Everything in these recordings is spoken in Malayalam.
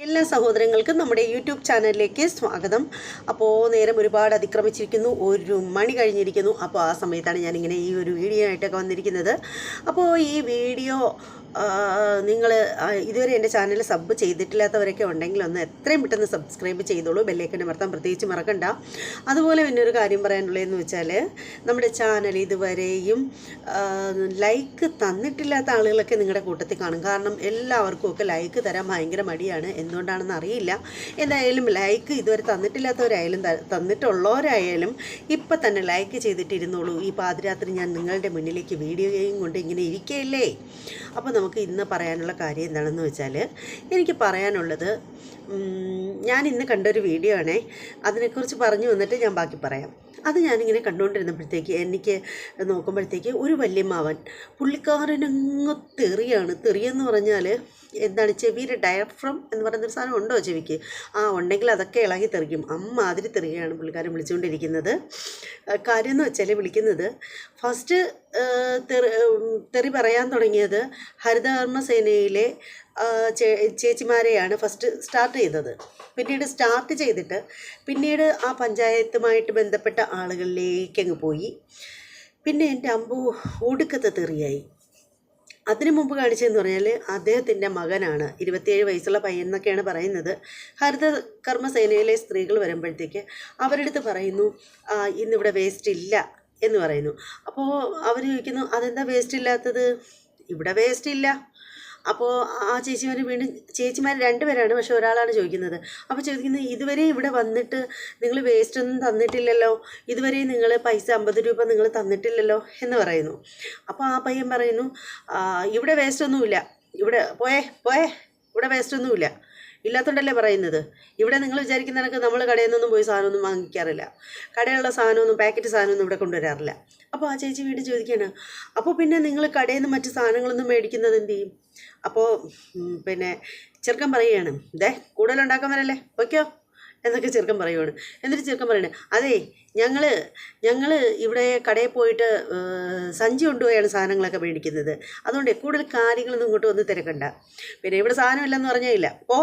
എല്ലാ സഹോദരങ്ങൾക്കും നമ്മുടെ യൂട്യൂബ് ചാനലിലേക്ക് സ്വാഗതം. അപ്പോൾ നേരം ഒരുപാട് അതിക്രമിച്ചിരിക്കുന്നു, 1 മണി കഴിഞ്ഞിരിക്കുന്നു. അപ്പോൾ ആ സമയത്താണ് ഞാനിങ്ങനെ ഈ ഒരു വീഡിയോ ആയിട്ടൊക്കെ വന്നിരിക്കുന്നത്. അപ്പോൾ ഈ വീഡിയോ നിങ്ങൾ ഇതുവരെ എൻ്റെ ചാനൽ സബ് ചെയ്തിട്ടില്ലാത്തവരൊക്കെ ഉണ്ടെങ്കിൽ ഒന്ന് എത്രയും പെട്ടെന്ന് സബ്സ്ക്രൈബ് ചെയ്തോളൂ. ബെല്ലൈക്കൻ അമർത്താൻ പ്രത്യേകിച്ച് മറക്കണ്ട. അതുപോലെ പിന്നെ ഒരു കാര്യം പറയാനുള്ളതെന്ന് വെച്ചാൽ നമ്മുടെ ചാനൽ ഇതുവരെയും ലൈക്ക് തന്നിട്ടില്ലാത്ത ആളുകളൊക്കെ നിങ്ങളുടെ കൂട്ടത്തിൽ കാണും. കാരണം എല്ലാവർക്കും ഒക്കെ ലൈക്ക് തരാൻ ഭയങ്കര മടിയാണ്, എന്തുകൊണ്ടാണെന്ന് അറിയില്ല. എന്തായാലും ലൈക്ക് ഇതുവരെ തന്നിട്ടില്ലാത്തവരായാലും തന്നിട്ടുള്ളവരായാലും ഇപ്പം തന്നെ ലൈക്ക് ചെയ്തിട്ടിരുന്നോളൂ. ഈ പാതിരാത്രി ഞാൻ നിങ്ങളുടെ മുന്നിലേക്ക് വീഡിയോയും കൊണ്ട് ഇങ്ങനെ ഇരിക്കുകയില്ലേ. അപ്പോൾ നമുക്ക് ഇന്ന് പറയാനുള്ള കാര്യം എന്താണെന്ന് വെച്ചാൽ, എനിക്ക് പറയാനുള്ളത്, ഞാൻ ഇന്ന് കണ്ടൊരു വീഡിയോ ആണേ. അതിനെക്കുറിച്ച് പറഞ്ഞു വന്നിട്ട് ഞാൻ ബാക്കി പറയാം. അത് ഞാനിങ്ങനെ കണ്ടുകൊണ്ടിരുന്നപ്പോഴത്തേക്ക് എനിക്ക് നോക്കുമ്പോഴത്തേക്ക് ഒരു വല്യമ്മാവൻ, പുള്ളിക്കാരനങ്ങ് തെറിയെന്ന് പറഞ്ഞാൽ എന്താണ്, ചെവിയുടെ ഡയഫ്രം എന്ന് പറയുന്നൊരു സാധനം ഉണ്ടോ ചെവിക്ക്? ഉണ്ടെങ്കിൽ അതൊക്കെ ഇളകി തെറിക്കും. അമ്മാതിരി തെറിയാണ് പുള്ളിക്കാരൻ വിളിച്ചുകൊണ്ടിരിക്കുന്നത്. കാര്യം എന്ന് വെച്ചാൽ, വിളിക്കുന്നത് ഫസ്റ്റ് തെറി പറയാൻ തുടങ്ങിയത് ഹരിതകർമ്മസേനയിലെ ചേച്ചിമാരെയാണ് ഫസ്റ്റ് സ്റ്റാർട്ട് ചെയ്തത്. പിന്നീട് സ്റ്റാർട്ട് ചെയ്തിട്ട് പിന്നീട് ആ പഞ്ചായത്തുമായിട്ട് ബന്ധപ്പെട്ട ആളുകളിലേക്ക് അങ്ങ് പോയി. പിന്നെ എൻ്റെ അമ്പു ഒടുക്കത്തെ തെറിയായി. അതിനു മുമ്പ് കാണിച്ചതെന്ന് പറഞ്ഞാൽ അദ്ദേഹത്തിൻ്റെ മകനാണ്, 27 വയസ്സുള്ള പയ്യൻ എന്നൊക്കെയാണ് പറയുന്നത്. ഹരിത കർമ്മസേനയിലെ സ്ത്രീകൾ വരുമ്പോഴത്തേക്ക് അവരുടെ അടുത്ത് പറയുന്നു, ഇന്നിവിടെ വേസ്റ്റ് ഇല്ല എന്ന് പറയുന്നു. അപ്പോൾ അവർ ചോദിക്കുന്നു, അതെന്താ വേസ്റ്റ് ഇല്ലാത്തത്? ഇവിടെ വേസ്റ്റ് ഇല്ല. അപ്പോൾ ആ ചേച്ചിമാർ 2 പേരാണ്, പക്ഷെ ഒരാളാണ് ചോദിക്കുന്നത്. അപ്പോൾ ചോദിക്കുന്നത്, ഇതുവരെ ഇവിടെ വന്നിട്ട് നിങ്ങൾ വേസ്റ്റ് ഒന്നും തന്നിട്ടില്ലല്ലോ, ഇതുവരെ നിങ്ങൾ പൈസ 50 രൂപ നിങ്ങൾ തന്നിട്ടില്ലല്ലോ എന്ന് പറയുന്നു. അപ്പോൾ ആ പയ്യൻ പറയുന്നു, ഇവിടെ വേസ്റ്റ് ഒന്നുമില്ല, ഇവിടെ പോയേ ഇവിടെ വേസ്റ്റ് ഒന്നുമില്ല, ഇല്ലാത്തതുകൊണ്ടല്ലേ പറയുന്നത്. ഇവിടെ നിങ്ങൾ വിചാരിക്കുന്ന കണക്ക് നമ്മൾ കടയിൽ നിന്നൊന്നും പോയി സാധനമൊന്നും വാങ്ങിക്കാറില്ല, കടയിലുള്ള സാധനമൊന്നും പാക്കറ്റ് സാധനമൊന്നും ഇവിടെ കൊണ്ടുവരാറില്ല. അപ്പോൾ ആ ചേച്ചി വീണ്ടും ചോദിക്കുകയാണ്, അപ്പോൾ പിന്നെ നിങ്ങൾ കടയിൽ നിന്ന് മറ്റ് സാധനങ്ങളൊന്നും മേടിക്കുന്നത് എന്ത് ചെയ്യും? അപ്പോൾ പിന്നെ ചെറുക്കൻ പറയുകയാണ്, കൂടുതലുണ്ടാക്കാൻ വരല്ലേ, വയ്ക്കോ എന്നൊക്കെ ചെറുക്കൻ പറയുവാണ്. എന്നിട്ട് ചെറുക്കൻ പറയണേ, അതേ ഞങ്ങൾ ഇവിടെ കടയിൽ പോയിട്ട് സഞ്ചി കൊണ്ടുപോയാണ് സാധനങ്ങളൊക്കെ മേടിക്കുന്നത്, അതുകൊണ്ട് കൂടുതൽ കാര്യങ്ങളൊന്നും ഇങ്ങോട്ട് വന്ന് തിരക്കണ്ട, പിന്നെ ഇവിടെ സാധനമില്ലെന്ന് പറഞ്ഞാൽ ഇല്ല, പോ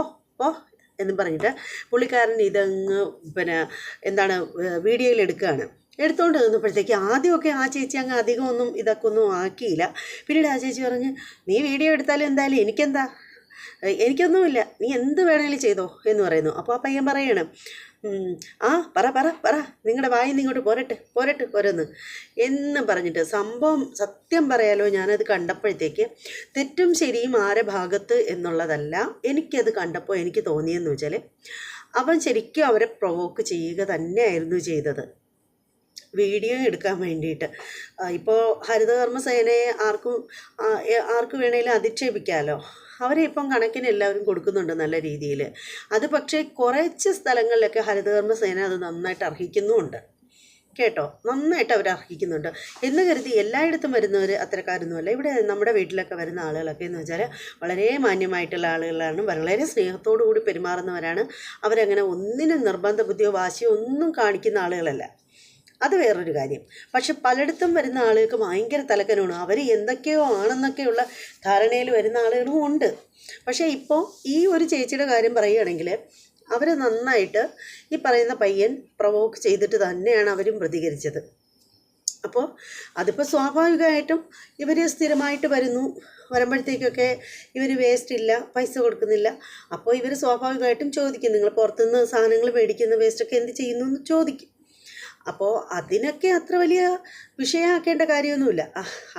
എന്നും പറഞ്ഞിട്ട് പുള്ളിക്കാരൻ ഇതങ്ങ് വീഡിയോയിൽ എടുത്തുകൊണ്ട് നിന്നപ്പോഴത്തേക്ക് ആദ്യമൊക്കെ ആ ചേച്ചി അങ്ങ് അധികമൊന്നും ഒന്നും ആക്കിയില്ല. പിന്നീട് ആ ചേച്ചി പറഞ്ഞ്, നീ വീഡിയോ എടുത്താലും എന്തായാലും എനിക്കൊന്നുമില്ല, നീ എന്ത് വേണമെങ്കിലും ചെയ്തോ എന്ന് പറയുന്നു. അപ്പോൾ ആ പയ്യൻ പറയണം, പറ നിങ്ങളുടെ വായിന്ന് ഇങ്ങോട്ട് പോരട്ടെ എന്ന് പറഞ്ഞിട്ട് സംഭവം സത്യം പറയാലോ, ഞാനത് കണ്ടപ്പോഴത്തേക്ക് തെറ്റും ശരിയും ആരെ ഭാഗത്ത് എന്നുള്ളതല്ല, എനിക്കത് കണ്ടപ്പോൾ എനിക്ക് തോന്നിയെന്ന് വെച്ചാൽ, അവൻ ശരിക്കും അവരെ പ്രൊവോക്ക് ചെയ്യുക തന്നെയായിരുന്നു ചെയ്തത്, വീഡിയോ എടുക്കാൻ വേണ്ടിയിട്ട്. ഇപ്പോൾ ഹരിതകർമ്മസേനയെ ആർക്ക് വേണേലും അധിക്ഷേപിക്കാമല്ലോ, അവരെ ഇപ്പം കണക്കിന് എല്ലാവരും കൊടുക്കുന്നുണ്ട് നല്ല രീതിയിൽ. അത് പക്ഷേ കുറച്ച് സ്ഥലങ്ങളിലൊക്കെ ഹരിതകർമ്മസേന അത് നന്നായിട്ട് അർഹിക്കുന്നുമുണ്ട് കേട്ടോ, നന്നായിട്ട് അവർ അർഹിക്കുന്നുണ്ട് എന്ന് കരുതി എല്ലായിടത്തും വരുന്നവർ അത്തരക്കാരൊന്നുമല്ല. ഇവിടെ നമ്മുടെ വീട്ടിലൊക്കെ വരുന്ന ആളുകളൊക്കെ എന്ന് വെച്ചാൽ വളരെ മാന്യമായിട്ടുള്ള ആളുകളാണ്, വളരെ സ്നേഹത്തോടു കൂടി പെരുമാറുന്നവരാണ്. അവരങ്ങനെ ഒന്നിനും നിർബന്ധ ബുദ്ധിയോ വാശിയോ ഒന്നും കാണിക്കുന്ന ആളുകളല്ല, അത് വേറൊരു കാര്യം. പക്ഷെ പലയിടത്തും വരുന്ന ആളുകൾക്ക് ഭയങ്കര തലക്കനമാണ്, അവർ എന്തൊക്കെയോ ആണെന്നൊക്കെയുള്ള ധാരണയിൽ വരുന്ന ആളുകളും ഉണ്ട്. പക്ഷേ ഇപ്പോൾ ഈ ഒരു ചേച്ചിയുടെ കാര്യം പറയുകയാണെങ്കിൽ, അവർ നന്നായിട്ട് ഈ പറയുന്ന പയ്യൻ പ്രൊവോക്ക് ചെയ്തിട്ട് തന്നെയാണ് അവരും പ്രതികരിച്ചത്. അപ്പോൾ അതിപ്പോൾ സ്വാഭാവികമായിട്ടും ഇവർ സ്ഥിരമായിട്ട് വരുമ്പോഴത്തേക്കൊക്കെ ഇവർ വേസ്റ്റ് ഇല്ല, പൈസ കൊടുക്കുന്നില്ല. അപ്പോൾ ഇവർ സ്വാഭാവികമായിട്ടും ചോദിക്കും, നിങ്ങൾ പുറത്തുനിന്ന് സാധനങ്ങൾ മേടിക്കുന്ന വേസ്റ്റൊക്കെ എന്ത് ചെയ്യുന്നു എന്ന് ചോദിക്കും. അപ്പോൾ അതിനൊക്കെ അത്ര വലിയ വിഷയമാക്കേണ്ട കാര്യമൊന്നുമില്ല,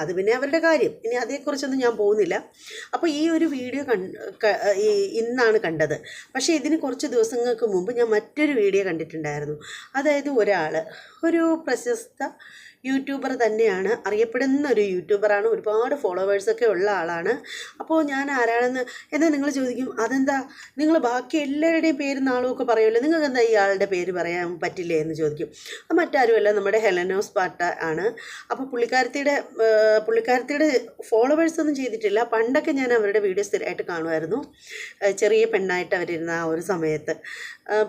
അത് പിന്നെ അവരുടെ കാര്യം. ഇനി അതേക്കുറിച്ചൊന്നും ഞാൻ പോകുന്നില്ല. അപ്പോൾ ഈ ഒരു വീഡിയോ ഇന്നാണ് കണ്ടത്. പക്ഷേ ഇതിന് കുറച്ച് ദിവസങ്ങൾക്ക് മുമ്പ് ഞാൻ മറ്റൊരു വീഡിയോ കണ്ടിട്ടുണ്ടായിരുന്നു. അതായത് ഒരു പ്രശസ്ത യൂട്യൂബർ തന്നെയാണ്, അറിയപ്പെടുന്ന ഒരു യൂട്യൂബറാണ്, ഒരുപാട് ഫോളോവേഴ്സൊക്കെ ഉള്ള ആളാണ്. അപ്പോൾ ഞാൻ ആരാണെന്ന് എന്നാൽ നിങ്ങൾ ചോദിക്കും, അതെന്താ നിങ്ങൾ ബാക്കി എല്ലാവരുടെയും പേരും നാളുമൊക്കെ പറയുമല്ലോ, നിങ്ങൾക്ക് എന്താ ഈ ആളുടെ പേര് പറയാൻ പറ്റില്ലേ എന്ന് ചോദിക്കും. അപ്പം മറ്റാരുമല്ല, നമ്മുടെ ഹെലനോസ് പാട്ട ആണ്. അപ്പോൾ പുള്ളിക്കാരത്തിയുടെ ഫോളോവേഴ്സൊന്നും ചെയ്തിട്ടില്ല. പണ്ടൊക്കെ ഞാൻ അവരുടെ വീഡിയോ സ്ഥിരമായിട്ട് കാണുമായിരുന്നു, ചെറിയ പെണ്ണായിട്ട് അവരിരുന്ന ആ ഒരു സമയത്ത്.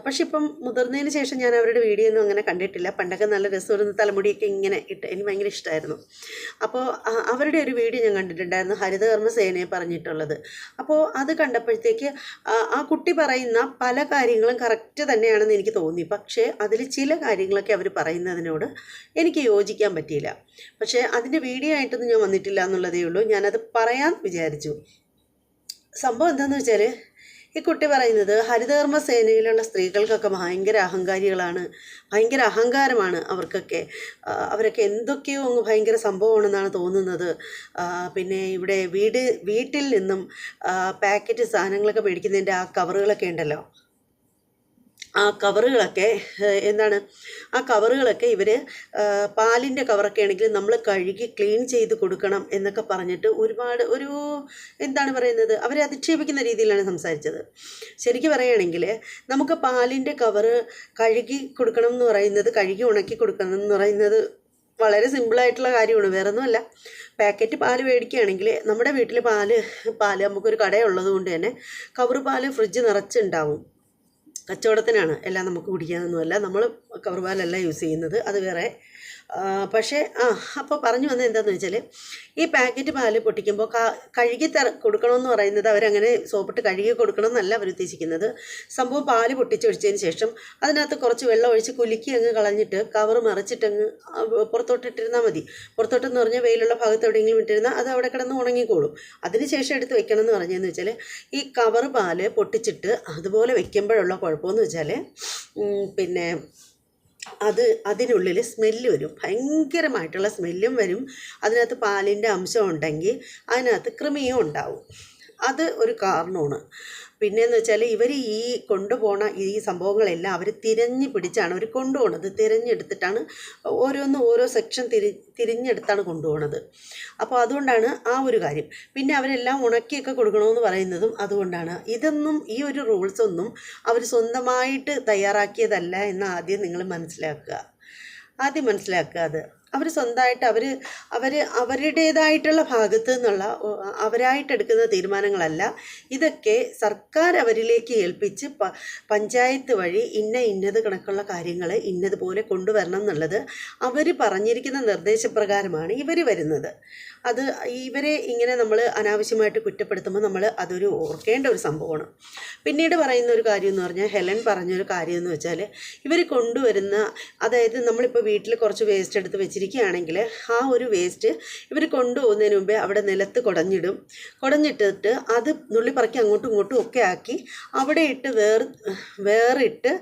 പക്ഷെ ഇപ്പം മുതിർന്നതിന് ശേഷം ഞാൻ അവരുടെ വീഡിയോ ഒന്നും അങ്ങനെ കണ്ടിട്ടില്ല. പണ്ടൊക്കെ നല്ല രസമായിരുന്നു, തലമുടിയൊക്കെ ഇങ്ങനെ ഇട്ട്, എനിക്ക് ഭയങ്കര ഇഷ്ടമായിരുന്നു. അപ്പോൾ അവരുടെ ഒരു വീഡിയോ ഞാൻ കണ്ടിട്ടുണ്ടായിരുന്നു, ഹരിതകർമ്മ സേനയെ പറഞ്ഞിട്ടുള്ളത്. അപ്പോൾ അത് കണ്ടപ്പോഴത്തേക്ക് ആ കുട്ടി പറയുന്ന പല കാര്യങ്ങളും കറക്റ്റ് തന്നെയാണെന്ന് എനിക്ക് തോന്നി. പക്ഷേ അതിൽ ചില കാര്യങ്ങളൊക്കെ അവർ പറയുന്നതിനോട് എനിക്ക് യോജിക്കാൻ പറ്റിയില്ല. പക്ഷേ അതിൻ്റെ വീഡിയോ ആയിട്ടൊന്നും ഞാൻ വന്നിട്ടില്ല എന്നുള്ളതേ ഉള്ളൂ. ഞാനത് പറയാൻ വിചാരിച്ചു. സംഭവം എന്താണെന്ന് വെച്ചാൽ, ഈ കുട്ടി പറയുന്നത് ഹരിതകർമ്മ സേനയിലുള്ള സ്ത്രീകൾക്കൊക്കെ ഭയങ്കര അഹങ്കാരികളാണ്, ഭയങ്കര അഹങ്കാരമാണ് അവർക്കൊക്കെ, അവരൊക്കെ എന്തൊക്കെയോ അങ്ങ് ഭയങ്കര സംഭവമാണെന്നാണ് തോന്നുന്നത്. പിന്നെ ഇവിടെ വീട്ടിൽ നിന്നും പാക്കറ്റ് സാധനങ്ങളൊക്കെ മേടിക്കുന്നതിൻ്റെ ആ കവറുകളൊക്കെ ഉണ്ടല്ലോ, ആ കവറുകളൊക്കെ ഇവർ പാലിൻ്റെ കവറൊക്കെ ആണെങ്കിൽ നമ്മൾ കഴുകി ക്ലീൻ ചെയ്ത് കൊടുക്കണം എന്നൊക്കെ പറഞ്ഞിട്ട് ഒരുപാട് എന്താണ് പറയുന്നത്, അവരെ അധിക്ഷേപിക്കുന്ന രീതിയിലാണ് സംസാരിച്ചത്. ശരിക്കും പറയുകയാണെങ്കിൽ നമുക്ക് പാലിൻ്റെ കവറ് കഴുകി കൊടുക്കണം എന്ന് പറയുന്നത്, കഴുകി ഉണക്കി കൊടുക്കണം എന്ന് പറയുന്നത് വളരെ സിമ്പിളായിട്ടുള്ള കാര്യമാണ്, വേറെ ഒന്നുമല്ല. പാക്കറ്റ് പാല് മേടിക്കുകയാണെങ്കിൽ നമ്മുടെ വീട്ടിൽ പാല് നമുക്കൊരു കടയുള്ളത് കൊണ്ട് തന്നെ കവറ് പാല് ഫ്രിഡ്ജ് നിറച്ചുണ്ടാവും. കച്ചവടത്തിനാണ്, എല്ലാം നമുക്ക് കുടിക്കാനൊന്നുമല്ല, നമ്മൾ കവർ പാലല്ല യൂസ് ചെയ്യുന്നത്, അത് വേറെ. പക്ഷേ അപ്പോൾ പറഞ്ഞു വന്നത് എന്താണെന്ന് വെച്ചാൽ, ഈ പാക്കറ്റ് പാല് പൊട്ടിക്കുമ്പോൾ കഴുകി കൊടുക്കണമെന്ന് പറയുന്നത് അവരങ്ങനെ സോപ്പിട്ട് കഴുകി കൊടുക്കണം എന്നല്ല അവർ ഉദ്ദേശിക്കുന്നത്. സംഭവം പാല് പൊട്ടിച്ചൊഴിച്ചതിന് ശേഷം അതിനകത്ത് കുറച്ച് വെള്ളം ഒഴിച്ച് കുലുക്കി അങ്ങ് കളഞ്ഞിട്ട് കവർ മറിച്ചിട്ടങ്ങ് പുറത്തോട്ടിട്ടിരുന്നാൽ മതി. പുറത്തോട്ടെന്ന് പറഞ്ഞാൽ വെയിലുള്ള ഭാഗത്ത് എവിടെയെങ്കിലും ഇട്ടിരുന്നാൽ അത് അവിടെ കിടന്ന് ഉണങ്ങിക്കോളും. അതിനുശേഷം എടുത്ത് വെക്കണം എന്ന് പറഞ്ഞതെന്ന് വെച്ചാൽ, ഈ കവർ പാല് പൊട്ടിച്ചിട്ട് അതുപോലെ വെക്കുമ്പോഴുള്ള കുഴപ്പമെന്ന് വെച്ചാൽ, പിന്നെ അതിനുള്ളിൽ സ്മെല്ല് വരും, ഭയങ്കരമായിട്ടുള്ള സ്മെല്ലും വരും. അതിനകത്ത് പാലിൻ്റെ അംശം ഉണ്ടെങ്കിൽ അതിനകത്ത് കൃമിയും ഉണ്ടാവും. അത് ഒരു കാരണമാണ്. പിന്നെയെന്ന് വെച്ചാൽ, ഇവർ ഈ കൊണ്ടുപോണ ഈ സംഭവങ്ങളെല്ലാം അവർ തിരഞ്ഞു പിടിച്ചാണ് അവർ കൊണ്ടുപോകുന്നത്. തിരഞ്ഞെടുത്തിട്ടാണ് ഓരോ സെക്ഷൻ തിരിഞ്ഞെടുത്താണ് കൊണ്ടുപോകുന്നത്. അപ്പോൾ അതുകൊണ്ടാണ് ആ ഒരു കാര്യം. പിന്നെ അവരെല്ലാം ഉണക്കിയൊക്കെ കൊടുക്കണമെന്ന് പറയുന്നതും അതുകൊണ്ടാണ്. ഈ ഒരു റൂൾസൊന്നും അവർ സ്വന്തമായിട്ട് തയ്യാറാക്കിയതല്ല എന്ന് ആദ്യം നിങ്ങൾ മനസ്സിലാക്കുക. അത് അവർ സ്വന്തമായിട്ട് അവരുടേതായിട്ടുള്ള ഭാഗത്തു നിന്നുള്ള അവരായിട്ടെടുക്കുന്ന തീരുമാനങ്ങളല്ല. ഇതൊക്കെ സർക്കാർ അവരിലേക്ക് ഏൽപ്പിച്ച് പഞ്ചായത്ത് വഴി ഇന്നത് കണക്കുള്ള കാര്യങ്ങൾ ഇന്നതുപോലെ കൊണ്ടുവരണം എന്നുള്ളത് അവർ പറഞ്ഞിരിക്കുന്ന നിർദ്ദേശപ്രകാരമാണ് ഇവർ വരുന്നത്. അത് ഇവരെ ഇങ്ങനെ നമ്മൾ അനാവശ്യമായിട്ട് കുറ്റപ്പെടുത്തുമ്പോൾ നമ്മൾ അതൊരു ഓർക്കേണ്ട ഒരു സംഭവമാണ്. പിന്നീട് പറയുന്ന ഒരു കാര്യം എന്ന് പറഞ്ഞാൽ, ഹെലൻ പറഞ്ഞൊരു കാര്യം എന്ന് വെച്ചാൽ, ഇവർ കൊണ്ടുവരുന്ന, അതായത് നമ്മളിപ്പോൾ വീട്ടിൽ കുറച്ച് വേസ്റ്റ് എടുത്ത് വെച്ചിരിക്കുകയാണെങ്കിൽ ആ ഒരു വേസ്റ്റ് ഇവർ കൊണ്ടുപോകുന്നതിന് മുമ്പേ അവിടെ നിലത്ത് കുടഞ്ഞിട്ടിട്ട് അത് നുള്ളിപ്പറക്കി അങ്ങോട്ടും ഇങ്ങോട്ടും ഒക്കെ ആക്കി അവിടെ ഇട്ട് വേറിട്ട്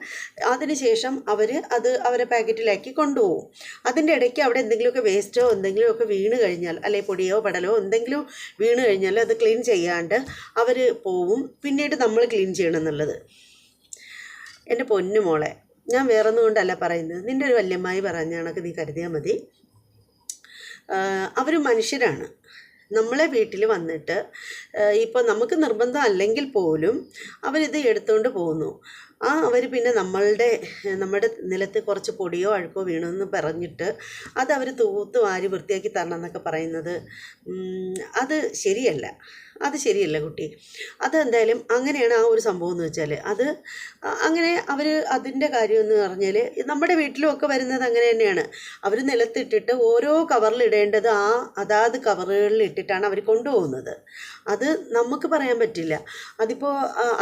അതിന് ശേഷം അവരെ പാക്കറ്റിലാക്കി കൊണ്ടുപോകും. അതിൻ്റെ ഇടയ്ക്ക് അവിടെ എന്തെങ്കിലുമൊക്കെ വേസ്റ്റോ എന്തെങ്കിലുമൊക്കെ വീണ് കഴിഞ്ഞാൽ, അല്ലെങ്കിൽ പൊടിയോ പടലോ എന്തെങ്കിലും വീണ് കഴിഞ്ഞാൽ അത് ക്ലീൻ ചെയ്യാണ്ട് അവർ പോവും. പിന്നീട് നമ്മൾ ക്ലീൻ ചെയ്യണം എന്നുള്ളത്. എൻ്റെ പൊന്നു മോളെ, ഞാൻ വേറൊന്നും കൊണ്ടല്ല പറയുന്നത്, നിൻ്റെ ഒരു വല്യമ്മായി പറഞ്ഞ കണക്ക് നീ കരുതിയാൽ മതി. അവർ മനുഷ്യരാണ്. നമ്മളെ വീട്ടിൽ വന്നിട്ട് ഇപ്പോൾ നമുക്ക് നിർബന്ധം അല്ലെങ്കിൽ പോലും അവരിത് എടുത്തുകൊണ്ട് പോകുന്നു. അവർ പിന്നെ നമ്മുടെ നിലത്ത് കുറച്ച് പൊടിയോ അഴുക്കോ വീണമെന്ന് പറഞ്ഞിട്ട് അത് അവർ തൂത്ത് വാരി വൃത്തിയാക്കി തരണം എന്നൊക്കെ പറയുന്നത് അത് ശരിയല്ല കുട്ടി. അതെന്തായാലും അങ്ങനെയാണ് ആ ഒരു സംഭവം എന്ന് വെച്ചാൽ. അങ്ങനെ അവർ അതിൻ്റെ കാര്യം എന്ന് പറഞ്ഞാൽ, നമ്മുടെ വീട്ടിലും ഒക്കെ വരുന്നത് അങ്ങനെ തന്നെയാണ്. അവർ നിലത്തിട്ടിട്ട് ഓരോ കവറിലിടേണ്ടത് അതാത് കവറുകളിൽ ഇട്ടിട്ടാണ് അവർ കൊണ്ടുപോകുന്നത്. അത് നമുക്ക് പറയാൻ പറ്റില്ല. അതിപ്പോൾ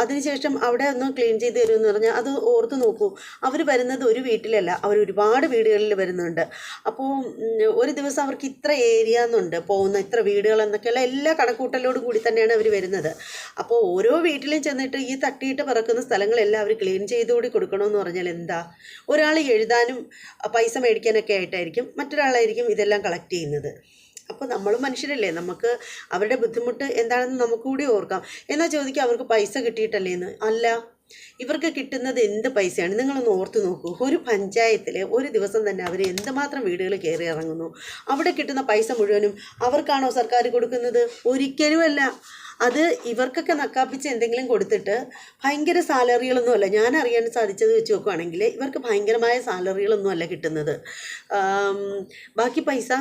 അതിനുശേഷം അവിടെ ഒന്ന് ക്ലീൻ ചെയ്ത് തരുമെന്ന് പറഞ്ഞാൽ അത് ഓർത്ത് നോക്കൂ. അവർ വരുന്നത് ഒരു വീട്ടിലല്ല, അവർ ഒരുപാട് വീടുകളിൽ വരുന്നുണ്ട്. അപ്പോൾ ഒരു ദിവസം അവർക്ക് ഇത്ര ഏരിയ എന്നുണ്ട്, പോകുന്ന ഇത്ര വീടുകൾ എന്നൊക്കെയുള്ള എല്ലാ കണക്കൂട്ടലോട് കൂടി തന്നെയാണ് അവർ വരുന്നത്. അപ്പോൾ ഓരോ വീട്ടിലും ചെന്നിട്ട് ഈ തട്ടിയിട്ട് പറക്കുന്ന സ്ഥലങ്ങളെല്ലാം അവർ ക്ലീൻ ചെയ്തുകൂടി കൊടുക്കണമെന്ന് പറഞ്ഞാൽ എന്താ? ഒരാൾ എഴുതാനും പൈസ മേടിക്കാനൊക്കെ ആയിട്ടായിരിക്കും, മറ്റൊരാളായിരിക്കും ഇതെല്ലാം കളക്ട് ചെയ്യുന്നത്. അപ്പോൾ നമ്മളും മനുഷ്യരല്ലേ, നമുക്ക് അവരുടെ ബുദ്ധിമുട്ട് എന്താണെന്ന് നമുക്ക് കൂടി ഓർക്കാം. എന്നാൽ ചോദിക്കുക, അവർക്ക് പൈസ കിട്ടിയിട്ടല്ലേന്ന്? അല്ല, ഇവർക്ക് കിട്ടുന്നത് എന്ത് പൈസയാണ്? നിങ്ങളൊന്ന് ഓർത്ത് നോക്കൂ. ഒരു പഞ്ചായത്തിൽ ഒരു ദിവസം തന്നെ അവർ എന്തുമാത്രം വീടുകൾ കയറി ഇറങ്ങുന്നു. അവിടെ കിട്ടുന്ന പൈസ മുഴുവനും അവർക്കാണോ സർക്കാർ കൊടുക്കുന്നത്? ഒരിക്കലുമല്ല. അത് ഇവർക്കൊക്കെ നക്കാപ്പിച്ച് എന്തെങ്കിലും കൊടുത്തിട്ട് ഭയങ്കര സാലറികളൊന്നുമല്ല, ഞാൻ അറിയാൻ സാധിച്ചത് വെച്ച് നോക്കുകയാണെങ്കിൽ ഇവർക്ക് ഭയങ്കരമായ സാലറികളൊന്നുമല്ല കിട്ടുന്നത്. ബാക്കി പൈസ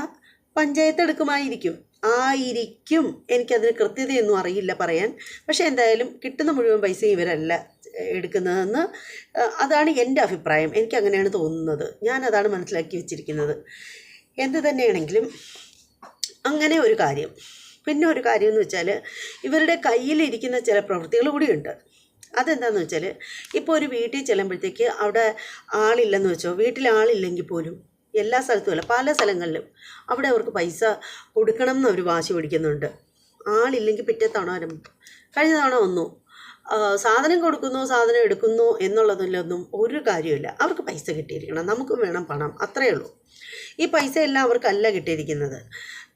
പഞ്ചായത്ത് എടുക്കുമായിരിക്കും, എനിക്കതിന് കൃത്യതയൊന്നും അറിയില്ല പറയാൻ. പക്ഷേ എന്തായാലും കിട്ടുന്ന മുഴുവൻ പൈസയും ഇവരല്ല എടുക്കുന്നതെന്ന് അതാണ് എൻ്റെ അഭിപ്രായം. എനിക്കങ്ങനെയാണ് തോന്നുന്നത്, ഞാനതാണ് മനസ്സിലാക്കി വെച്ചിരിക്കുന്നത്. എന്ത് തന്നെയാണെങ്കിലും അങ്ങനെ ഒരു കാര്യം. പിന്നെ ഒരു കാര്യം എന്ന് വെച്ചാൽ ഇവരുടെ കയ്യിലിരിക്കുന്ന ചില പ്രവൃത്തികൾ കൂടിയുണ്ട്. അതെന്താണെന്ന് വെച്ചാൽ ഇപ്പോൾ ഒരു വീട്ടിൽ ചെല്ലുമ്പോഴത്തേക്ക് അവിടെ ആളില്ലെന്ന് വെച്ചോ, വീട്ടിൽ ആളില്ലെങ്കിൽ പോലും എല്ലാ സ്ഥലത്തുമല്ല, പല സ്ഥലങ്ങളിലും അവിടെ അവർക്ക് പൈസ കൊടുക്കണം എന്ന് അവർ വാശി പിടിക്കുന്നുണ്ട്. ആളില്ലെങ്കിൽ പിറ്റേ തവണ വരും, കഴിഞ്ഞ തവണ വന്നു, സാധനം കൊടുക്കുന്നു സാധനം എടുക്കുന്നു എന്നുള്ളതിലൊന്നും ഒരു കാര്യമില്ല. അവർക്ക് പൈസ കിട്ടിയിരിക്കണം, നമുക്കും വേണം പണം, അത്രയേ ഉള്ളൂ. ഈ പൈസ എല്ലാം അവർക്കല്ല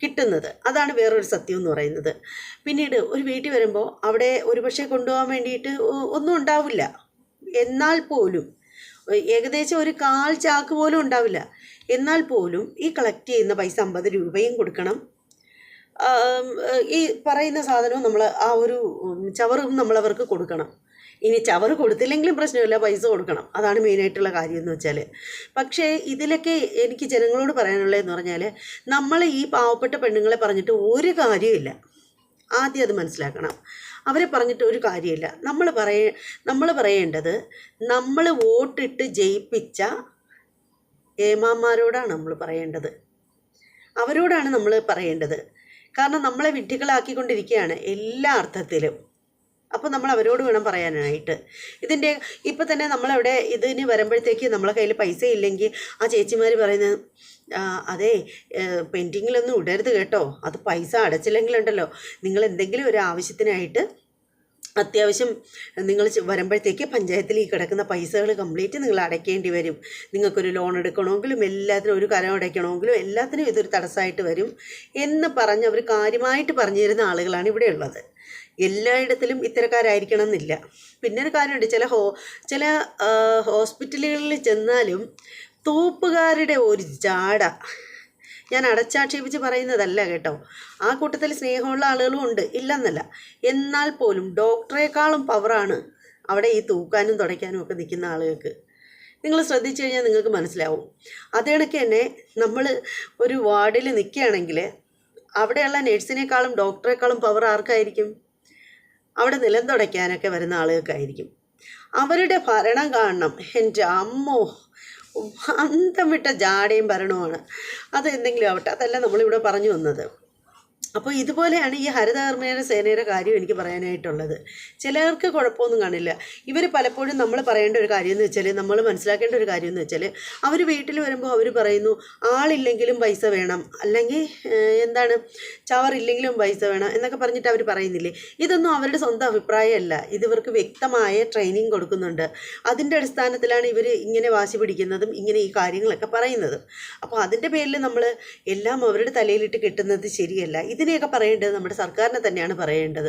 കിട്ടുന്നത്. അതാണ് വേറൊരു സത്യം എന്ന് പറയുന്നത്. പിന്നീട് ഒരു വീട്ടിൽ വരുമ്പോൾ അവിടെ ഒരുപക്ഷെ കൊണ്ടുപോകാൻ വേണ്ടിയിട്ട് ഒന്നും ഉണ്ടാവില്ല, എന്നാൽ പോലും ഏകദേശം ഒരു 1/4 ചാക്ക് പോലും ഉണ്ടാവില്ല. എന്നാൽ പോലും ഈ കളക്ട് ചെയ്യുന്ന പൈസ 50 രൂപയും കൊടുക്കണം. ഈ പറയുന്ന സാധനവും നമ്മൾ ആ ഒരു ചവറും നമ്മളവർക്ക് കൊടുക്കണം. ഇനി ചവറ് കൊടുത്തില്ലെങ്കിലും പ്രശ്നമില്ല, പൈസ കൊടുക്കണം. അതാണ് മെയിനായിട്ടുള്ള കാര്യം എന്ന് വെച്ചാൽ. പക്ഷേ ഇതിലൊക്കെ എനിക്ക് ജനങ്ങളോട് പറയാനുള്ളതെന്ന് പറഞ്ഞാൽ, നമ്മൾ ഈ പാവപ്പെട്ട പെണ്ണുങ്ങളെ പറഞ്ഞിട്ട് ഒരു കാര്യമില്ല. ആദ്യം അത് മനസ്സിലാക്കണം. അവരെ പറഞ്ഞിട്ട് ഒരു കാര്യമില്ല. നമ്മൾ പറയേണ്ടത്, നമ്മൾ വോട്ടിട്ട് ജയിപ്പിച്ച ഏമാന്മാരോടാണ് നമ്മൾ പറയേണ്ടത്, അവരോടാണ് നമ്മൾ പറയേണ്ടത്. കാരണം നമ്മളെ വിഡ്ഢികളാക്കിക്കൊണ്ടിരിക്കുകയാണ് എല്ലാ അർത്ഥത്തിലും. അപ്പോൾ നമ്മൾ അവരോട് വേണം പറയാനായിട്ട്. ഇപ്പം തന്നെ നമ്മളവിടെ ഇതിന് വരുമ്പോഴത്തേക്ക് നമ്മളെ കയ്യിൽ പൈസ ഇല്ലെങ്കിൽ ആ ചേച്ചിമാർ പറയുന്നത്, അതെ പെൻഡിങ്ങിലൊന്നും ഇടരുത് കേട്ടോ, അത് പൈസ അടച്ചില്ലെങ്കിലുണ്ടല്ലോ നിങ്ങൾ എന്തെങ്കിലും ഒരു ആവശ്യത്തിനായിട്ട് അത്യാവശ്യം നിങ്ങൾ വരുമ്പോഴത്തേക്ക് പഞ്ചായത്തിൽ ഈ കിടക്കുന്ന പൈസകൾ കംപ്ലീറ്റ് നിങ്ങൾ അടയ്ക്കേണ്ടി വരും. നിങ്ങൾക്കൊരു ലോൺ എടുക്കണമെങ്കിലും എല്ലാത്തിനും, ഒരു കരം അടയ്ക്കണമെങ്കിലും എല്ലാത്തിനും ഇതൊരു തടസ്സമായിട്ട് വരും എന്ന് പറഞ്ഞ് അവർ കാര്യമായിട്ട് പറഞ്ഞു തരുന്ന ആളുകളാണ് ഇവിടെ ഉള്ളത്. എല്ലായിടത്തിലും ഇത്തരക്കാരായിരിക്കണം എന്നില്ല. പിന്നെ ഒരു കാര്യമുണ്ട്, ചില ഹോസ്പിറ്റലുകളിൽ ചെന്നാലും തൂപ്പുകാരുടെ ഒരു ജാട. ഞാൻ അടച്ചാക്ഷേപിച്ച് പറയുന്നതല്ല കേട്ടോ, ആ കൂട്ടത്തിൽ സ്നേഹമുള്ള ആളുകളും ഉണ്ട്, ഇല്ലെന്നല്ല. എന്നാൽ പോലും ഡോക്ടറെക്കാളും പവറാണ് അവിടെ ഈ തൂക്കാനും തുടയ്ക്കാനും ഒക്കെ നിൽക്കുന്ന ആളുകൾക്ക്. നിങ്ങൾ ശ്രദ്ധിച്ചു കഴിഞ്ഞാൽ നിങ്ങൾക്ക് മനസ്സിലാവും. അതേ കണക്ക് തന്നെ നമ്മൾ ഒരു വാർഡിൽ നിൽക്കുകയാണെങ്കിൽ അവിടെയുള്ള നഴ്സിനേക്കാളും ഡോക്ടറെക്കാളും പവർ ആർക്കായിരിക്കും? അവിടെ നിലം തുടയ്ക്കാനൊക്കെ വരുന്ന ആളുകൾക്കായിരിക്കും. അവരുടെ ഭരണം കാണണം, എൻ്റെ അമ്മോ, അന്തം വിട്ട ജാടയും ഭരണവുമാണ്. അത് എന്തെങ്കിലും ആവട്ടെ, അതല്ല നമ്മളിവിടെ പറഞ്ഞു വന്നത്. അപ്പോൾ ഇതുപോലെയാണ് ഈ ഹരിതകർമ്മ സേനയുടെ കാര്യം എനിക്ക് പറയാനായിട്ടുള്ളത്. ചിലർക്ക് കുഴപ്പമൊന്നും കാണില്ല. ഇവർ പലപ്പോഴും നമ്മൾ പറയേണ്ട ഒരു കാര്യം എന്ന് വെച്ചാൽ, നമ്മൾ മനസ്സിലാക്കേണ്ട ഒരു കാര്യം എന്ന് വെച്ചാൽ, അവർ വീട്ടിൽ വരുമ്പോൾ അവർ പറയുന്നു ആളില്ലെങ്കിലും പൈസ വേണം, അല്ലെങ്കിൽ ചവറില്ലെങ്കിലും പൈസ വേണം എന്നൊക്കെ പറഞ്ഞിട്ട് അവർ പറയുന്നില്ലേ. ഇതൊന്നും അവരുടെ സ്വന്തം അഭിപ്രായമല്ല, ഇതിവർക്ക് വ്യക്തമായ ട്രെയിനിങ് കൊടുക്കുന്നുണ്ട്. അതിൻ്റെ അടിസ്ഥാനത്തിലാണ് ഇവർ ഇങ്ങനെ വാശി പിടിക്കുന്നതും ഇങ്ങനെ ഈ കാര്യങ്ങളൊക്കെ പറയുന്നതും. അപ്പോൾ അതിൻ്റെ പേരിൽ നമ്മൾ എല്ലാം അവരുടെ തലയിലിട്ട് കെട്ടുന്നത് ശരിയല്ല. ഇതിനെയൊക്കെ പറയേണ്ടത് നമ്മുടെ സർക്കാരിനെ തന്നെയാണ് പറയേണ്ടത്,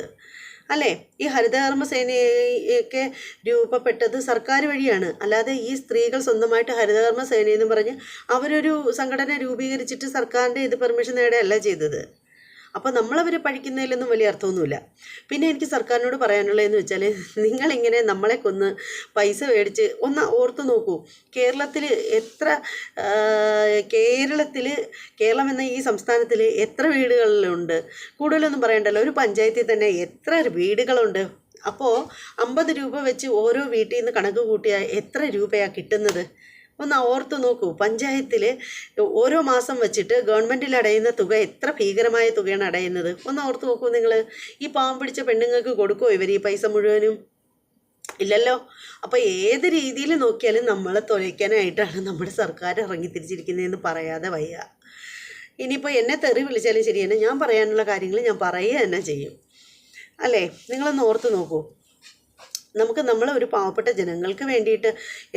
അല്ലേ? ഈ ഹരിതകർമ്മ സേനയൊക്കെ രൂപപ്പെട്ടത് സർക്കാർ വഴിയാണ്, അല്ലാതെ ഈ സ്ത്രീകൾ സ്വന്തമായിട്ട് ഹരിതകർമ്മ സേനയെന്ന് പറഞ്ഞ് അവരൊരു സംഘടന രൂപീകരിച്ചിട്ട് സർക്കാരിൻ്റെ പെർമിഷൻ നേടുകയല്ല ചെയ്തത്. അപ്പോൾ നമ്മളവരെ പഴിക്കുന്നതിലൊന്നും വലിയ അർത്ഥമൊന്നുമില്ല. പിന്നെ എനിക്ക് സർക്കാരിനോട് പറയാനുള്ളതെന്ന് വെച്ചാൽ, നിങ്ങളിങ്ങനെ നമ്മളെ കൊന്ന് പൈസ മേടിച്ച് ഒന്ന് ഓർത്ത് നോക്കൂ. കേരളം എന്ന ഈ സംസ്ഥാനത്തിൽ എത്ര വീടുകളിലുണ്ട്? കൂടുതലൊന്നും പറയണ്ടല്ലോ, ഒരു പഞ്ചായത്തിൽ തന്നെ എത്ര വീടുകളുണ്ട്? അപ്പോൾ 50 രൂപ വെച്ച് ഓരോ വീട്ടിൽ നിന്ന് കണക്ക് കൂട്ടിയാൽ എത്ര രൂപയാണ് കിട്ടുന്നത്? ഒന്ന് ഓർത്ത് നോക്കൂ. പഞ്ചായത്തിൽ ഓരോ മാസം വെച്ചിട്ട് ഗവൺമെൻറ്റിൽ അടയുന്ന തുക എത്ര ഭീകരമായ തുകയാണ് അടയുന്നത്? ഒന്ന് ഓർത്ത് നോക്കൂ നിങ്ങൾ. ഈ പാവം പിടിച്ച പെണ്ണുങ്ങൾക്ക് കൊടുക്കുമോ ഇവർ ഈ പൈസ മുഴുവനും? ഇല്ലല്ലോ. അപ്പോൾ ഏത് രീതിയിൽ നോക്കിയാലും നമ്മളെ തുലയ്ക്കാനായിട്ടാണ് നമ്മുടെ സർക്കാർ ഇറങ്ങിത്തിരിച്ചിരിക്കുന്നതെന്ന് പറയാതെ വയ്യ. ഇനിയിപ്പോൾ എന്നെ തെറി വിളിച്ചാലും ശരിയാണ്, ഞാൻ പറയാനുള്ള കാര്യങ്ങൾ ഞാൻ പറയുക തന്നെ ചെയ്യും, അല്ലേ? നിങ്ങളൊന്ന് ഓർത്ത് നോക്കൂ. നമ്മളൊരു പാവപ്പെട്ട ജനങ്ങൾക്ക് വേണ്ടിയിട്ട്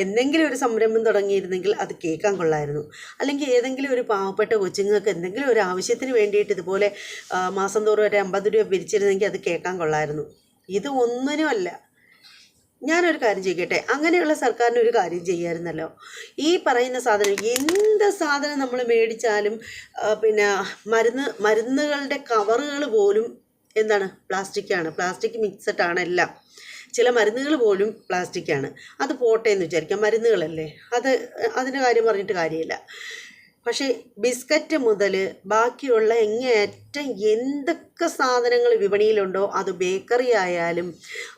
എന്തെങ്കിലും ഒരു സംരംഭം തുടങ്ങിയിരുന്നെങ്കിൽ അത് കേൾക്കാൻ കൊള്ളായിരുന്നു. അല്ലെങ്കിൽ ഏതെങ്കിലും ഒരു പാവപ്പെട്ട കൊച്ചുങ്ങൾക്ക് എന്തെങ്കിലും ഒരു ആവശ്യത്തിന് വേണ്ടിയിട്ട് ഇതുപോലെ മാസം തോറും ഒരു 50 രൂപ പിരിച്ചിരുന്നെങ്കിൽ അത് കേൾക്കാൻ കൊള്ളായിരുന്നു. ഇത് ഒന്നിനുമല്ല. ഞാനൊരു കാര്യം ചെയ്യട്ടെ, അങ്ങനെയുള്ള സർക്കാരിന് ഒരു കാര്യം ചെയ്യാമായിരുന്നല്ലോ. ഈ പറയുന്ന സാധനം, എന്ത് സാധനം നമ്മൾ മേടിച്ചാലും പിന്നെ മരുന്നുകളുടെ കവറുകൾ പോലും എന്താണ്? പ്ലാസ്റ്റിക്കാണ്. പ്ലാസ്റ്റിക് മിക്സഡ് ആണ് എല്ലാം. ചില മരുന്നുകൾ പോലും പ്ലാസ്റ്റിക്കാണ്. അത് പോട്ടെ എന്ന് വിചാരിക്കാം, മരുന്നുകളല്ലേ, അതിൻ്റെ കാര്യം പറഞ്ഞിട്ട് കാര്യമില്ല. പക്ഷേ ബിസ്ക്കറ്റ് മുതൽ ബാക്കിയുള്ള എങ്ങേയറ്റം എന്തൊക്കെ സാധനങ്ങൾ വിപണിയിലുണ്ടോ, അത് ബേക്കറി ആയാലും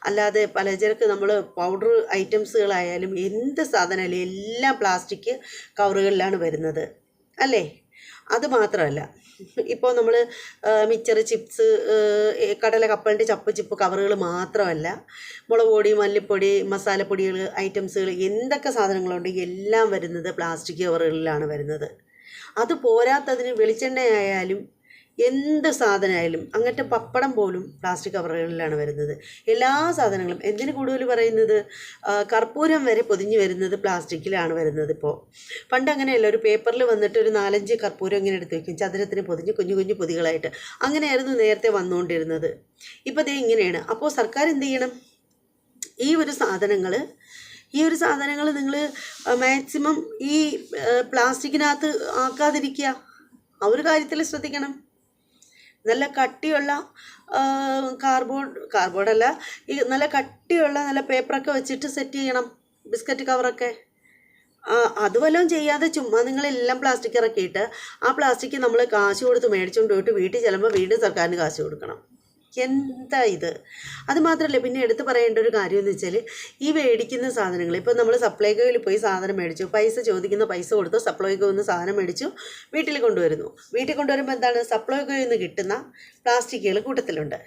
അല്ലാതെ പലചരക്ക് നമ്മൾ പൗഡർ ഐറ്റംസുകളായാലും എന്ത് സാധനമായാലും എല്ലാം പ്ലാസ്റ്റിക് കവറുകളിലാണ് വരുന്നത് അല്ലേ? അത് മാത്രമല്ല, ഇപ്പോൾ നമ്മൾ മിച്ചർ, ചിപ്സ്, കടല, കപ്പലിൻ്റെ ചപ്പ് ചിപ്പ് കവറുകൾ മാത്രമല്ല, മുളക് പൊടി, മല്ലിപ്പൊടി, മസാലപ്പൊടികൾ, ഐറ്റംസുകൾ, എന്തൊക്കെ സാധനങ്ങളുണ്ട് എല്ലാം വരുന്നത് പ്ലാസ്റ്റിക് കവറുകളിലാണ് വരുന്നത്. അത് പോരാത്തതിന് വെളിച്ചെണ്ണയായാലും എന്ത് സാധനമായാലും, അങ്ങനത്തെ പപ്പടം പോലും പ്ലാസ്റ്റിക് കവറുകളിലാണ് വരുന്നത്. എല്ലാ സാധനങ്ങളും, എന്തിന് കൂടുതൽ പറയുന്നത്, കർപ്പൂരം വരെ പൊതിഞ്ഞ് വരുന്നത് പ്ലാസ്റ്റിക്കിലാണ് വരുന്നത് ഇപ്പോൾ. പണ്ട് അങ്ങനെയല്ല, ഒരു പേപ്പറിൽ വന്നിട്ട് ഒരു 4-5 കർപ്പൂരം ഇങ്ങനെ എടുത്ത് വയ്ക്കും, ചതുരത്തിന് പൊതിഞ്ഞ് കുഞ്ഞു കുഞ്ഞു പൊതികളായിട്ട്. അങ്ങനെയായിരുന്നു നേരത്തെ വന്നുകൊണ്ടിരുന്നത്. ഇപ്പോൾ ദേ ഇങ്ങനെയാണ്. അപ്പോൾ സർക്കാർ എന്ത് ചെയ്യണം? ഈ ഒരു സാധനങ്ങൾ നിങ്ങൾ മാക്സിമം ഈ പ്ലാസ്റ്റിക്കിനകത്ത് ആക്കാതിരിക്കുക. ആ ഒരു കാര്യത്തിൽ ശ്രദ്ധിക്കണം. നല്ല കട്ടിയുള്ള കാർഡ്ബോർഡല്ല, ഈ നല്ല കട്ടിയുള്ള നല്ല പേപ്പറൊക്കെ വെച്ചിട്ട് സെറ്റ് ചെയ്യണം ബിസ്ക്കറ്റ് കവറൊക്കെ. അത് വല്ലതും ചെയ്യാതെ ചുമ്മാ നിങ്ങളെല്ലാം പ്ലാസ്റ്റിക് ഇറക്കിയിട്ട് ആ പ്ലാസ്റ്റിക് നമ്മൾ കാശ് കൊടുത്ത് മേടിച്ചുകൊണ്ട് പോയിട്ട് വീട്ടിൽ ചെല്ലുമ്പോൾ വീണ്ടും സർക്കാരിന് കാശ് കൊടുക്കണം. എന്താ ഇത്? അത് മാത്രമല്ല, പിന്നെ എടുത്ത് പറയേണ്ട ഒരു കാര്യം എന്ന് വെച്ചാൽ, ഈ മേടിക്കുന്ന സാധനങ്ങൾ, ഇപ്പോൾ നമ്മൾ സപ്ലൈകോയിൽ പോയി സാധനം മേടിച്ചു, പൈസ ചോദിക്കുന്ന പൈസ കൊടുത്തു, സപ്ലൈകോയിൽ നിന്ന് സാധനം മേടിച്ചു, വീട്ടിൽ കൊണ്ടുവരുന്നു. വീട്ടിൽ കൊണ്ടുവരുമ്പോൾ എന്താണ്? സപ്ലൈകോയിൽ നിന്ന് കിട്ടുന്ന പ്ലാസ്റ്റിക്കുകൾ കൂട്ടത്തിലുണ്ട്.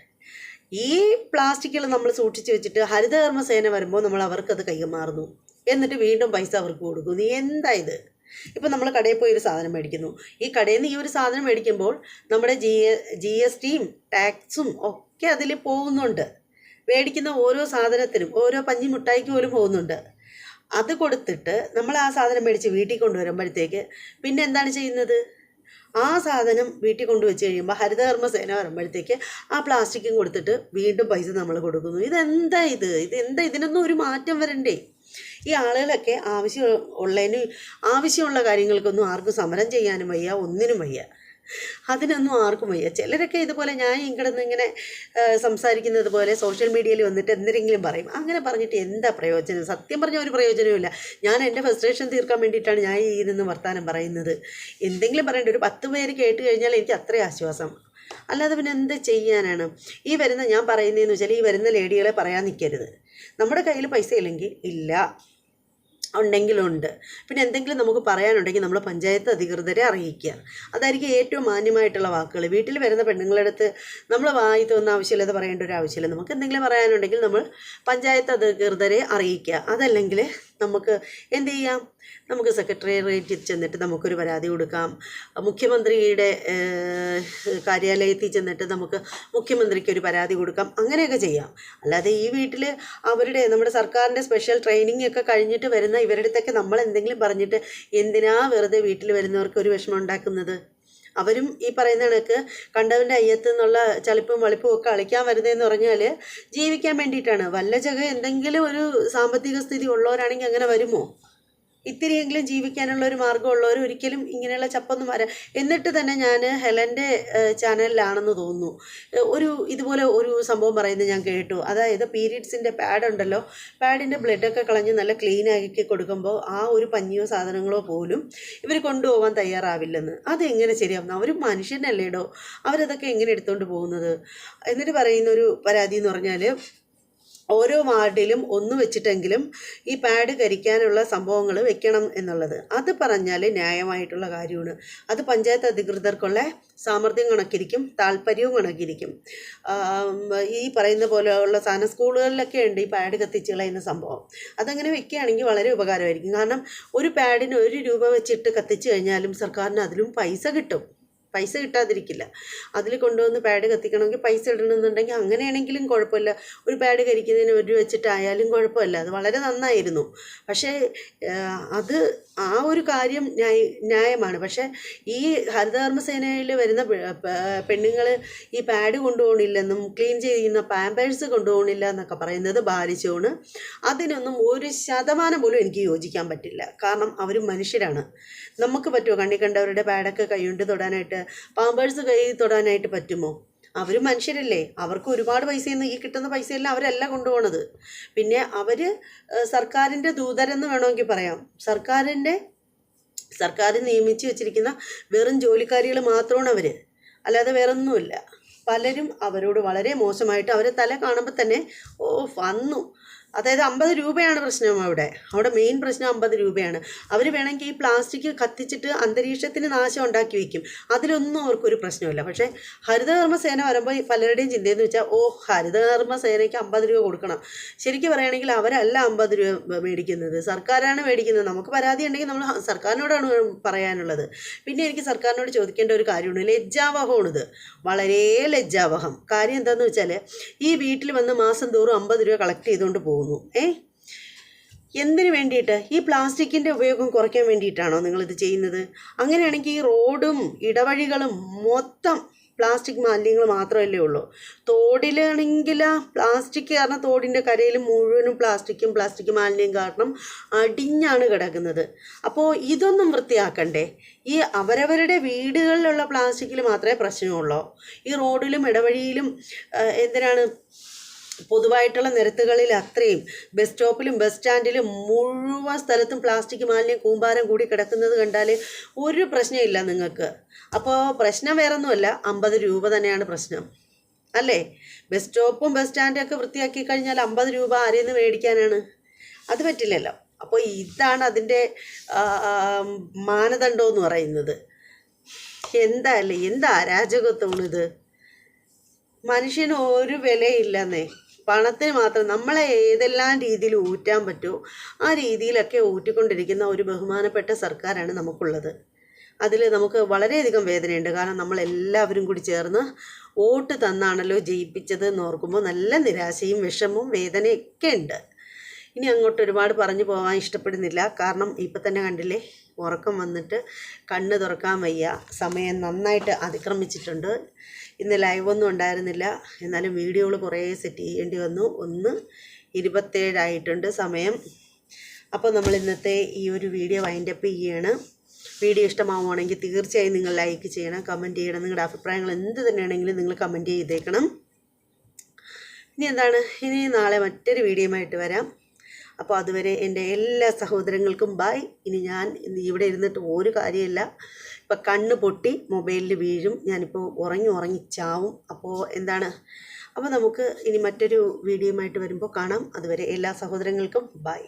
ഈ പ്ലാസ്റ്റിക്കുകൾ നമ്മൾ സൂക്ഷിച്ച് വെച്ചിട്ട് ഹരിതകർമ്മസേന വരുമ്പോൾ നമ്മൾ അവർക്കത് കൈമാറുന്നു, എന്നിട്ട് വീണ്ടും പൈസ അവർക്ക് കൊടുക്കുന്നു. എന്താ ഇത്? ഇപ്പം നമ്മൾ കടയിൽ പോയി ഒരു സാധനം മേടിക്കുന്നു. ഈ കടയിൽ നിന്ന് ഈ ഒരു സാധനം മേടിക്കുമ്പോൾ നമ്മുടെ GSTയും ടാക്സും ഒക്കെ അതിൽ പോകുന്നുണ്ട്. മേടിക്കുന്ന ഓരോ സാധനത്തിനും, ഓരോ പഞ്ഞി മിഠായിക്ക് പോലും പോകുന്നുണ്ട്. അത് കൊടുത്തിട്ട് നമ്മൾ ആ സാധനം മേടിച്ച് വീട്ടിൽ കൊണ്ടുവരുമ്പോഴത്തേക്ക് പിന്നെ എന്താണ് ചെയ്യുന്നത്? ആ സാധനം വീട്ടിൽ കൊണ്ടുവച്ച് കഴിയുമ്പോൾ ഹരിതകർമ്മസേന വരുമ്പോഴത്തേക്ക് ആ പ്ലാസ്റ്റിക്കും കൊടുത്തിട്ട് വീണ്ടും പൈസ നമ്മൾ കൊടുക്കുന്നു. ഇതെന്താ ഇത്? ഇതിനൊന്നും ഒരു മാറ്റം വരണ്ടേ? ഈ ആളുകളൊക്കെ ആവശ്യമുള്ള കാര്യങ്ങൾക്കൊന്നും ആർക്കും സമരം ചെയ്യാനും വയ്യ, ഒന്നിനും വയ്യ, അതിനൊന്നും ആർക്കും വയ്യ. ചിലരൊക്കെ ഇതുപോലെ ഞാൻ ഇങ്ങോട്ട് ഇങ്ങനെ സംസാരിക്കുന്നത് പോലെ സോഷ്യൽ മീഡിയയിൽ വന്നിട്ട് എന്തെങ്കിലും പറയും. അങ്ങനെ പറഞ്ഞിട്ട് എന്താ പ്രയോജനം? സത്യം പറഞ്ഞാൽ ഒരു പ്രയോജനവുമില്ല. ഞാൻ എൻ്റെ ഫ്രസ്ട്രേഷൻ തീർക്കാൻ വേണ്ടിയിട്ടാണ് ഞാൻ ഇരുന്ന് വർത്താനം പറയുന്നത്. എന്തെങ്കിലും പറയേണ്ട, ഒരു 10 പേര് കേട്ട് കഴിഞ്ഞാൽ എനിക്ക് അത്രയും ആശ്വാസം. അല്ലാതെ പിന്നെ എന്ത് ചെയ്യാനാണ്? ഞാൻ പറയുന്നതെന്ന് വെച്ചാൽ, ഈ വരുന്ന ലേഡികളെ പറയാൻ നിൽക്കരുത്. നമ്മുടെ കയ്യിൽ പൈസ ഇല്ലെങ്കിൽ ഇല്ല, ഉണ്ടെങ്കിലുണ്ട്. പിന്നെ എന്തെങ്കിലും നമുക്ക് പറയാനുണ്ടെങ്കിൽ നമ്മൾ പഞ്ചായത്ത് അധികൃതരെ അറിയിക്കുക. അതായിരിക്കും ഏറ്റവും മാന്യമായിട്ടുള്ള വാക്കുകൾ. വീട്ടിൽ വരുന്ന പെണ്ണുങ്ങളടുത്ത് നമ്മൾ വായി തോന്നുന്ന ആവശ്യമില്ലാതെ പറയേണ്ട ഒരു ആവശ്യമില്ല. നമുക്ക് എന്തെങ്കിലും പറയാനുണ്ടെങ്കിൽ നമ്മൾ പഞ്ചായത്ത് അധികൃതരെ അറിയിക്കുക. അതല്ലെങ്കിൽ നമുക്ക് എന്ത് ചെയ്യാം? നമുക്ക് സെക്രട്ടേറിയറ്റിൽ ചെന്നിട്ട് നമുക്കൊരു പരാതി കൊടുക്കാം. മുഖ്യമന്ത്രിയുടെ കാര്യാലയത്തിൽ ചെന്നിട്ട് നമുക്ക് മുഖ്യമന്ത്രിക്ക് ഒരു പരാതി കൊടുക്കാം. അങ്ങനെയൊക്കെ ചെയ്യാം. അല്ലാതെ ഈ വീട്ടിൽ നമ്മുടെ സർക്കാരിൻ്റെ സ്പെഷ്യൽ ട്രെയിനിങ് ഒക്കെ കഴിഞ്ഞിട്ട് വരുന്ന ഇവരുടെ അടുത്തൊക്കെ നമ്മൾ എന്തെങ്കിലും പറഞ്ഞിട്ട് എന്തിനാ വെറുതെ വീട്ടിൽ വരുന്നവർക്ക് ഒരു വിഷമം ഉണ്ടാക്കുന്നത്? അവരും ഈ പറയുന്ന കണക്ക് കണ്ടവൻ്റെ അയ്യത്ത് നിന്നുള്ള ചളിപ്പും വളിപ്പും ഒക്കെ കളിക്കാൻ വരുന്നതെന്ന് പറഞ്ഞാൽ ജീവിക്കാൻ വേണ്ടിയിട്ടാണ്. വല്ല ജഗ എന്തെങ്കിലും ഒരു സാമ്പത്തിക സ്ഥിതി ഉള്ളവരാണെങ്കിൽ അങ്ങനെ വരുമോ? ഇത്തിരിയെങ്കിലും ജീവിക്കാനുള്ള ഒരു മാർഗ്ഗമുള്ളവർ ഒരിക്കലും ഇങ്ങനെയുള്ള ചപ്പൊന്നും വരാം. എന്നിട്ട് തന്നെ ഞാൻ ഹെലൻ്റെ ചാനലിലാണെന്ന് തോന്നുന്നു ഇതുപോലെ ഒരു സംഭവം പറയുന്നത് ഞാൻ കേട്ടു. അതായത് പീരീഡ്സിൻ്റെ പാഡ് ഉണ്ടല്ലോ, പാഡിൻ്റെ ബ്ലഡൊക്കെ കളഞ്ഞ് നല്ല ക്ലീൻ ആക്കി കൊടുക്കുമ്പോൾ ആ ഒരു പഞ്ഞിയോ സാധനങ്ങളോ പോലും ഇവർ കൊണ്ടുപോകാൻ തയ്യാറാവില്ലെന്ന്. അതെങ്ങനെ ശരിയാവുന്നു? അവർ മനുഷ്യനല്ലേടോ, അവരതൊക്കെ എങ്ങനെ എടുത്തുകൊണ്ട് പോകുന്നത്? എന്നിട്ട് പറയുന്നൊരു പരാതി എന്ന് പറഞ്ഞാൽ, ഓരോ വാർഡിലും ഒന്ന് വെച്ചിട്ടെങ്കിലും ഈ പാഡ് കരിക്കാനുള്ള സംഭവങ്ങൾ വെക്കണം എന്നുള്ളത്. അത് പറഞ്ഞാൽ ന്യായമായിട്ടുള്ള കാര്യമാണ്. അത് പഞ്ചായത്ത് അധികൃതർക്കുള്ള സാമർഥ്യം കണക്കിരിക്കും, താല്പര്യവും കണക്കിരിക്കും. ഈ പറയുന്ന പോലെയുള്ള സാധനം സ്കൂളുകളിലൊക്കെ ഉണ്ട്, ഈ പാഡ് കത്തിച്ച് കളയുന്ന സംഭവം. അതങ്ങനെ വെക്കുകയാണെങ്കിൽ വളരെ ഉപകാരമായിരിക്കും. കാരണം ഒരു പാഡിന് 1 രൂപ വെച്ചിട്ട് കത്തിച്ച് കഴിഞ്ഞാലും സർക്കാരിന് അതിലും പൈസ കിട്ടും. പൈസ കിട്ടാതിരിക്കില്ല. അതിൽ കൊണ്ടുവന്ന് പാഡ് കത്തിക്കണമെങ്കിൽ പൈസ ഇടണമെന്നുണ്ടെങ്കിൽ അങ്ങനെയാണെങ്കിലും കുഴപ്പമില്ല. ഒരു പാഡ് കരിക്കുന്നതിന് 1 രൂപ വെച്ചിട്ടായാലും കുഴപ്പമില്ല. അത് വളരെ നന്നായിരുന്നു. പക്ഷേ അത് ആ ഒരു കാര്യം ന്യായമാണ്. പക്ഷേ ഈ ഹരിതകർമ്മസേനയിൽ വരുന്ന പെണ്ണുങ്ങൾ ഈ പാഡ് കൊണ്ടുപോകണില്ലെന്നും ക്ലീൻ ചെയ്യുന്ന പാമ്പേഴ്സ് കൊണ്ടുപോകണില്ല എന്നൊക്കെ പറയുന്നത് ബാലിശമാണ്. അതിനൊന്നും 1% പോലും എനിക്ക് യോജിക്കാൻ പറ്റില്ല. കാരണം അവർ മനുഷ്യരാണ്. നമുക്ക് പറ്റുമോ കണ്ണി കണ്ടവരുടെ പാഡൊക്കെ കൈകൊണ്ട് തൊടാനായിട്ട്? പാമ്പേഴ്സ് കൈ തൊടാനായിട്ട് പറ്റുമോ? അവർ മനുഷ്യരല്ലേ, അവർക്ക് ഒരുപാട് പൈസയൊന്നും ഈ കിട്ടുന്ന പൈസയെല്ലാം അവരല്ല കൊണ്ടുപോകണത്. പിന്നെ അവർ സർക്കാരിൻ്റെ ദൂതരെന്ന് വേണമെങ്കിൽ പറയാം. സർക്കാർ നിയമിച്ച് വെച്ചിരിക്കുന്ന വെറും ജോലിക്കാരികൾ മാത്രമാണ് അവർ, അല്ലാതെ വേറൊന്നുമില്ല. പലരും അവരോട് വളരെ മോശമായിട്ട് അവരെ തല കാണുമ്പോൾ തന്നെ വന്നു. അതായത് 50 രൂപയാണ് പ്രശ്നം. അവിടെ മെയിൻ പ്രശ്നം 50 രൂപയാണ്. അവർ വേണമെങ്കിൽ ഈ പ്ലാസ്റ്റിക് കത്തിച്ചിട്ട് അന്തരീക്ഷത്തിന് നാശം ഉണ്ടാക്കി വയ്ക്കും, അതിലൊന്നും അവർക്കൊരു പ്രശ്നമില്ല. പക്ഷേ ഹരിതകർമ്മസേന വരുമ്പോൾ പലരുടെയും ചിന്തയെന്ന് വെച്ചാൽ ഹരിതകർമ്മസേനയ്ക്ക് 50 രൂപ കൊടുക്കണം. ശരിക്കും പറയുകയാണെങ്കിൽ അവരല്ല 50 രൂപ മേടിക്കുന്നത്, സർക്കാരാണ് മേടിക്കുന്നത്. നമുക്ക് പരാതി ഉണ്ടെങ്കിൽ നമ്മൾ സർക്കാരിനോടാണ് പറയാനുള്ളത്. പിന്നെ എനിക്ക് സർക്കാരിനോട് ചോദിക്കേണ്ട ഒരു കാര്യമുണ്ട്, ലജ്ജാവഹമാണിത്, വളരെ ലജ്ജാവഹം. കാര്യം എന്താണെന്ന് വെച്ചാൽ ഈ വീട്ടിൽ വന്ന് മാസം തോറും 50 രൂപ കളക്ട് ചെയ്തുകൊണ്ട് പോകുന്നു. എന്തിനു വേണ്ടിയിട്ട്? ഈ പ്ലാസ്റ്റിക്കിൻ്റെ ഉപയോഗം കുറയ്ക്കാൻ വേണ്ടിയിട്ടാണോ നിങ്ങളിത് ചെയ്യുന്നത്? അങ്ങനെയാണെങ്കിൽ ഈ റോഡും ഇടവഴികളും മൊത്തം പ്ലാസ്റ്റിക് മാലിന്യങ്ങൾ മാത്രമല്ലേ ഉള്ളൂ. തോടിലാണെങ്കിൽ പ്ലാസ്റ്റിക് കാരണം തോടിൻ്റെ കരയിൽ മുഴുവനും പ്ലാസ്റ്റിക് മാലിന്യം കാരണം അടിഞ്ഞാണ് കിടക്കുന്നത്. അപ്പോൾ ഇതൊന്നും വൃത്തിയാക്കണ്ടേ? ഈ അവരവരുടെ വീടുകളിലുള്ള പ്ലാസ്റ്റിക്കിൽ മാത്രമേ പ്രശ്നമുള്ളൂ. ഈ റോഡിലും ഇടവഴിയിലും എന്തിനാണ് പൊതുവായിട്ടുള്ള നിരത്തുകളിൽ അത്രയും, ബസ് സ്റ്റോപ്പിലും ബസ് സ്റ്റാൻഡിലും മുഴുവൻ സ്ഥലത്തും പ്ലാസ്റ്റിക് മാലിന്യം കൂമ്പാരം കൂടി കിടക്കുന്നത് കണ്ടാൽ ഒരു പ്രശ്നമില്ല നിങ്ങൾക്ക്. അപ്പോൾ പ്രശ്നം വേറൊന്നുമല്ല, 50 രൂപ തന്നെയാണ് പ്രശ്നം, അല്ലേ? ബസ് സ്റ്റോപ്പും ബസ് സ്റ്റാൻഡും ഒക്കെ വൃത്തിയാക്കി കഴിഞ്ഞാൽ 50 രൂപ ആരെയിൽ നിന്ന് മേടിക്കാനാണ്? അത് പറ്റില്ലല്ലോ. അപ്പോൾ ഇതാണ് അതിൻ്റെ മാനദണ്ഡമെന്ന് പറയുന്നത്. എന്താ അരാജകത്വമാണിത്? മനുഷ്യന് ഒരു വിലയില്ലെന്നേ, പണത്തിന് മാത്രം. നമ്മളെ ഏതെല്ലാം രീതിയിൽ ഊറ്റാൻ പറ്റുമോ ആ രീതിയിലൊക്കെ ഊറ്റിക്കൊണ്ടിരിക്കുന്ന ഒരു ബഹുമാനപ്പെട്ട സർക്കാരാണ് നമുക്കുള്ളത്. അതിൽ നമുക്ക് വളരെയധികം വേദനയുണ്ട്. കാരണം നമ്മളെല്ലാവരും കൂടി ചേർന്ന് വോട്ട് തന്നാണല്ലോ ജയിപ്പിച്ചത് എന്ന് ഓർക്കുമ്പോൾ നല്ല നിരാശയും വിഷമവും വേദനയൊക്കെ ഉണ്ട്. ഇനി അങ്ങോട്ട് ഒരുപാട് പറഞ്ഞു പോകാൻ ഇഷ്ടപ്പെടുന്നില്ല. കാരണം ഇപ്പം തന്നെ കണ്ടില്ലേ, ഉറക്കം വന്നിട്ട് കണ്ണ് തുറക്കാൻ വയ്യ, സമയം നന്നായിട്ട് അതിക്രമിച്ചിട്ടുണ്ട്. ഇന്ന് ലൈവൊന്നും ഉണ്ടായിരുന്നില്ല, എന്നാലും വീഡിയോകൾ കുറേ സെറ്റ് ചെയ്യേണ്ടി വന്നു. 1:27 ആയിട്ടുണ്ട് സമയം. അപ്പോൾ നമ്മൾ ഇന്നത്തെ ഈ ഒരു വീഡിയോ വൈൻഡപ്പ് ചെയ്യാണ്. വീഡിയോ ഇഷ്ടമാവുകയാണെങ്കിൽ തീർച്ചയായും നിങ്ങൾ ലൈക്ക് ചെയ്യണം, കമൻറ്റ് ചെയ്യണം. നിങ്ങളുടെ അഭിപ്രായങ്ങൾ എന്ത് തന്നെയാണെങ്കിലും നിങ്ങൾ കമൻറ്റ് ചെയ്തേക്കണം. ഇനി നാളെ മറ്റൊരു വീഡിയോയുമായിട്ട് വരാം. അപ്പോൾ അതുവരെ എൻ്റെ എല്ലാ സഹോദരങ്ങൾക്കും ബായ്. ഇനി ഞാൻ ഇവിടെ ഇരുന്നിട്ട് ഒരു കാര്യമില്ല, ഇപ്പം കണ്ണ് പൊട്ടി മൊബൈലിൽ വീഴും, ഞാനിപ്പോൾ ഉറങ്ങി ചാവും. അപ്പോൾ നമുക്ക് ഇനി മറ്റൊരു വീഡിയോയുമായിട്ട് വരുമ്പോൾ കാണാം. അതുവരെ എല്ലാ സഹോദരങ്ങൾക്കും ബായ്.